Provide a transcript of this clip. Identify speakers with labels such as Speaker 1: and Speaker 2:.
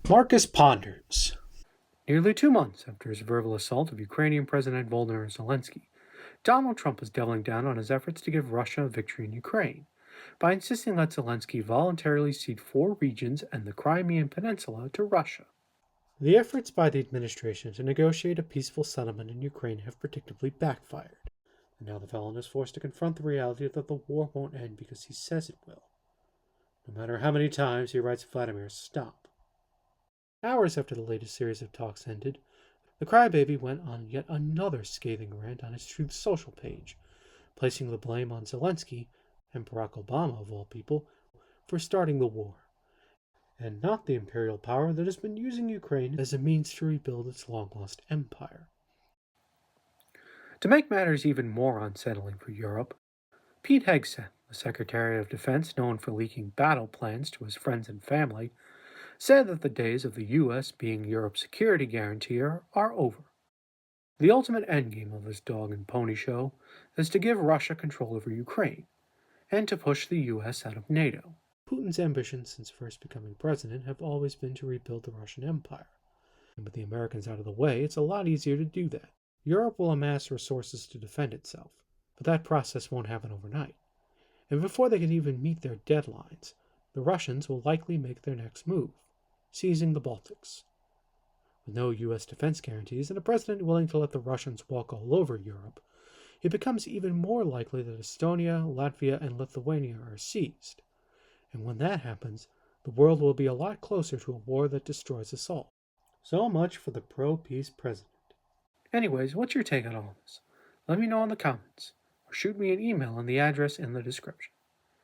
Speaker 1: Marcus ponders.
Speaker 2: Nearly 2 months after his verbal assault of Ukrainian President Volodymyr Zelensky, Donald Trump is doubling down on his efforts to give Russia a victory in Ukraine by insisting that Zelensky voluntarily cede 4 regions and the Crimean Peninsula to Russia.
Speaker 1: The efforts by the administration to negotiate a peaceful settlement in Ukraine have predictably backfired, and now the Felon is forced to confront the reality that the war won't end because he says it will, no matter how many times he writes Vladimir stop. Hours after the latest series of talks ended, the crybaby went on yet another scathing rant on his Truth Social page, placing the blame on Zelensky, and Barack Obama of all people, for starting the war, and not the imperial power that has been using Ukraine as a means to rebuild its long-lost empire.
Speaker 2: To make matters even more unsettling for Europe, Pete Hegseth, the Secretary of Defense known for leaking battle plans to his friends and family, said that the days of the U.S. being Europe's security guarantor are over. The ultimate endgame of this dog and pony show is to give Russia control over Ukraine, and to push the U.S. out of NATO.
Speaker 1: Putin's ambitions since first becoming president have always been to rebuild the Russian Empire. And with the Americans out of the way, it's a lot easier to do that. Europe will amass resources to defend itself, but that process won't happen overnight. And before they can even meet their deadlines, the Russians will likely make their next move, seizing the Baltics. With no U.S. defense guarantees and a president willing to let the Russians walk all over Europe, it becomes even more likely that Estonia, Latvia, and Lithuania are seized. And when that happens, the world will be a lot closer to a war that destroys us all. So much for the pro-peace president.
Speaker 2: Anyways, what's your take on all this? Let me know in the comments, or shoot me an email on the address in the description.